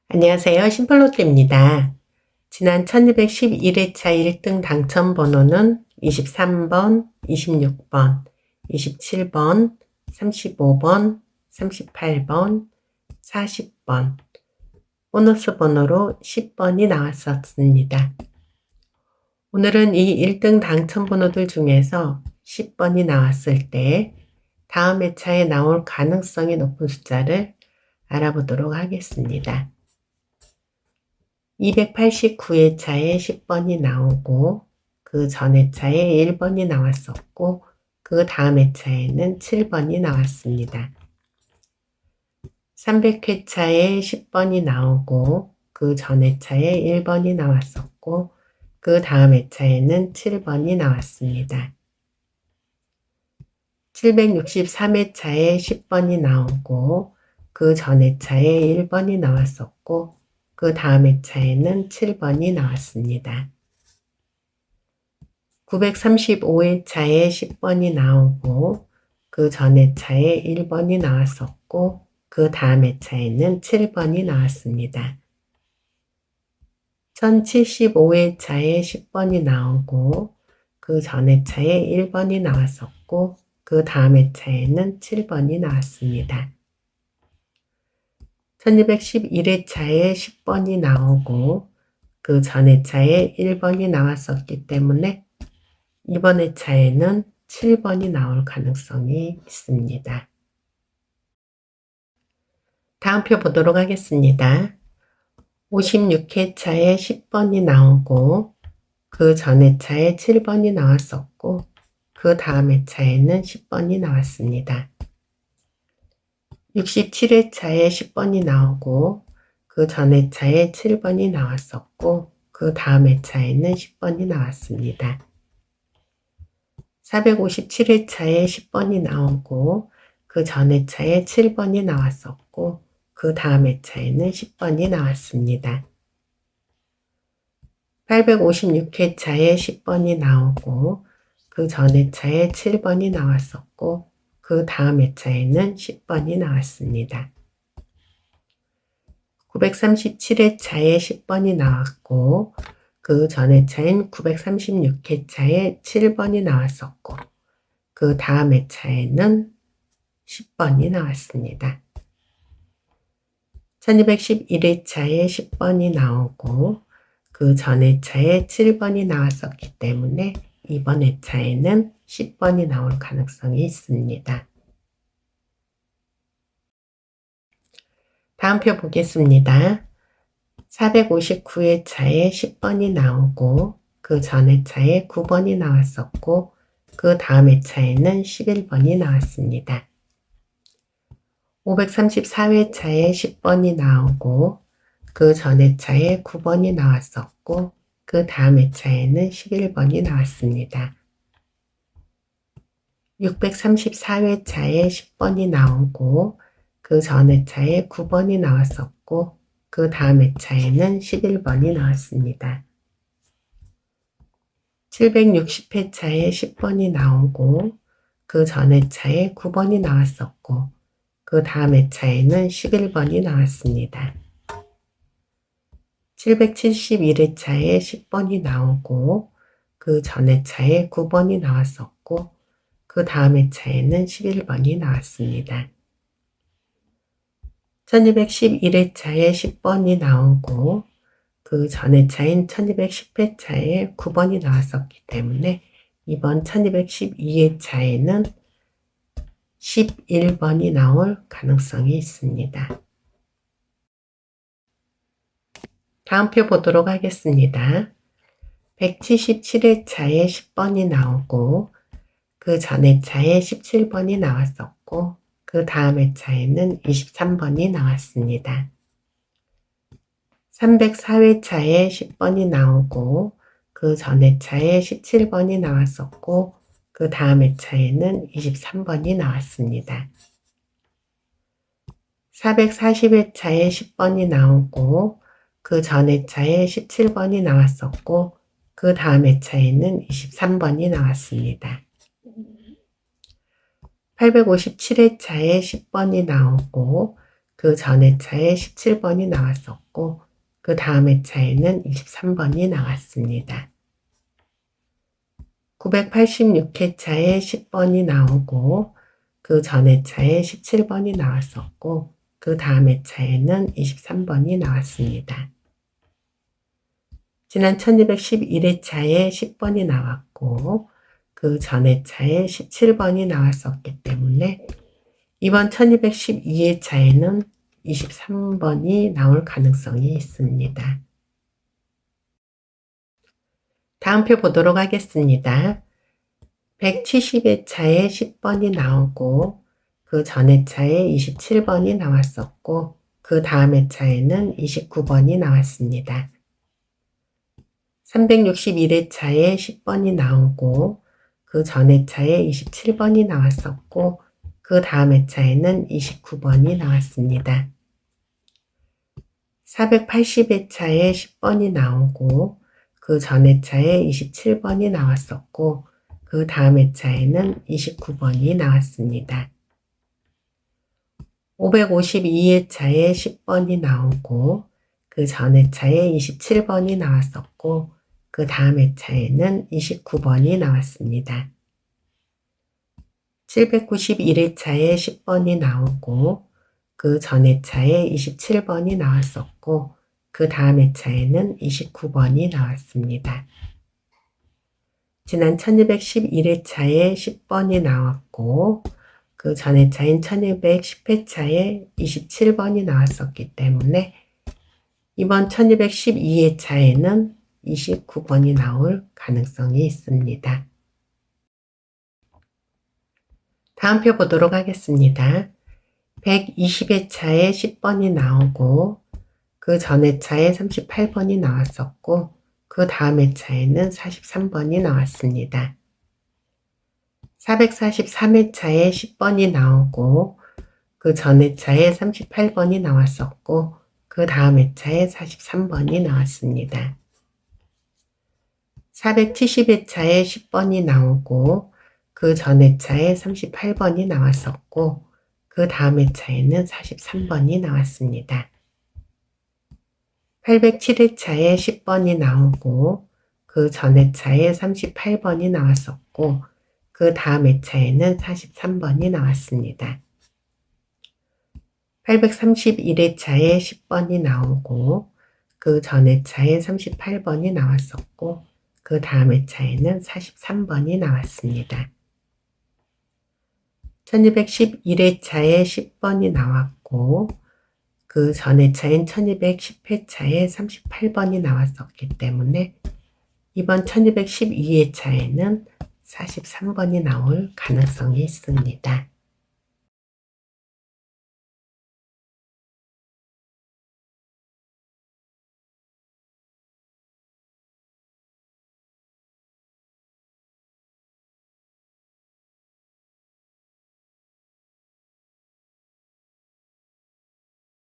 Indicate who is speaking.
Speaker 1: 안녕하세요. 심플로또입니다. 지난 1211회차 1등 당첨 번호는 23번, 26번, 27번, 35번, 38번, 40번, 보너스 번호로 10번이 나왔었습니다. 오늘은 이 1등 당첨 번호들 중에서 10번이 나왔을 때 다음 회차에 나올 가능성이 높은 숫자를 알아보도록 하겠습니다. 289회차에 10번이 나오고 그 전 회차에 1번이 나왔었고 그 다음 회차에는 7번이 나왔습니다. 300회차에 10번이 나오고 그 전 회차에 1번이 나왔었고 그 다음 회차에는 7번이 나왔습니다. 763회차에 10번이 나오고 그 전 회차에 1번이 나왔었고 그 다음 회차에는 7번이 나왔습니다. 935회차에 10번이 나오고 그 전 회차에 1번이 나왔었고 그 다음 회차에는 7번이 나왔습니다. 1075회차에 10번이 나오고 그 전 회차에 1번이 나왔었고 그 다음 회차에는 7번이 나왔습니다. 1211회차에 10번이 나오고 그 전 회차에 1번이 나왔었기 때문에 이번 회차에는 7번이 나올 가능성이 있습니다. 다음 표 보도록 하겠습니다. 56회차에 10번이 나오고 그 전 회차에 7번이 나왔었고 그 다음 회차에는 10번이 나왔습니다. 67회차에 10번이 나오고 그 전 회차에 7번이 나왔었고 그 다음 회차에는 10번이 나왔습니다. 457회차에 10번이 나오고 그 전 회차에 7번이 나왔었고 그 다음 회차에는 10번이 나왔습니다. 856회차에 10번이 나오고 그 전 회차에 7번이 나왔었고 그 다음 회차에는 10번이 나왔습니다. 937회차에 10번이 나왔고 그 전 회차인 936회차에 7번이 나왔었고 그 다음 회차에는 10번이 나왔습니다. 1211회차에 10번이 나오고 그 전 회차에 7번이 나왔었기 때문에 이번 회차에는 10번이 나올 가능성이 있습니다. 다음 표 보겠습니다. 459회차에 10번이 나오고 그 전 회차에 9번이 나왔었고 그 다음 회차에는 11번이 나왔습니다. 534회차에 10번이 나오고 그 전 회차에 9번이 나왔었고 그 다음 회차에는 11번이 나왔습니다. 634회차에 10번이 나오고 그 전 회차에 9번이 나왔었고 그 다음 회차에는 11번이 나왔습니다. 760회차에 10번이 나오고 그 전 회차에 9번이 나왔었고 그 다음 회차에는 11번이 나왔습니다. 771회차에 10번이 나오고 그 전 회차에 9번이 나왔었고 그 다음 회차에는 11번이 나왔습니다. 1211회차에 10번이 나오고 그 전 회차인 1210회차에 9번이 나왔었기 때문에 이번 1212회차에는 11번이 나올 가능성이 있습니다. 다음 표 보도록 하겠습니다. 177회차에 10번이 나오고 그 전 회차에 17번이 나왔었고 그 다음 회차에는 23번이 나왔습니다. 304회차에 10번이 나오고 그 전 회차에 17번이 나왔었고 그 다음 회차에는 23번이 나왔습니다. 440회차에 10번이 나오고 그 전 회차에 17번이 나왔었고 그 다음 회차에는 23번이 나왔습니다. 857회차에 10번이 나오고 그 전 회차에 17번이 나왔었고 그 다음 회차에는 23번이 나왔습니다. 986회차에 10번이 나오고 그 전 회차에 17번이 나왔었고 그 다음 회차에는 23번이 나왔습니다. 지난 1211회차에 10번이 나왔고 그 전 회차에 17번이 나왔었기 때문에 이번 1212회차에는 23번이 나올 가능성이 있습니다. 다음 표 보도록 하겠습니다. 170회차에 10번이 나오고 그 전 회차에 27번이 나왔었고 그 다음 회차에는 29번이 나왔습니다. 361회차에 10번이 나오고 그 전 회차에 27번이 나왔었고 그 다음 회차에는 29번이 나왔습니다. 480회차에 10번이 나오고 그 전 회차에 27번이 나왔었고 그 다음 회차에는 29번이 나왔습니다. 552회차에 10번이 나오고 그 전 회차에 27번이 나왔었고 그 다음 회차에는 29번이 나왔습니다. 791회차에 10번이 나오고 그 전 회차에 27번이 나왔었고 그 다음 회차에는 29번이 나왔습니다. 지난 1211회차에 10번이 나왔고 그 전 회차인 1210회차에 27번이 나왔었기 때문에 이번 1212회차에는 29번이 나올 가능성이 있습니다. 다음 표 보도록 하겠습니다. 120회차에 10번이 나오고 그 전 회차에 38번이 나왔었고 그 다음 회차에는 43번이 나왔습니다. 443회차에 10번이 나오고 그 전 회차에 38번이 나왔었고 그 다음 회차에 43번이 나왔습니다. 470회차에 10번이 나오고 그 전 회차에 38번이 나왔었고 그 다음 회차에는 43번이 나왔습니다. 807회차에 10번이 나오고 그 전 회차에 38번이 나왔었고 그 다음 회차에는 43번이 나왔습니다. 831회차에 10번이 나오고 그 전 회차에 38번이 나왔었고 그 다음 회차에는 43번이 나왔습니다. 1211회차에 10번이 나왔고 그 전 회차인 1210회차에 38번이 나왔었기 때문에 이번 1212회차에는 43번이 나올 가능성이 있습니다.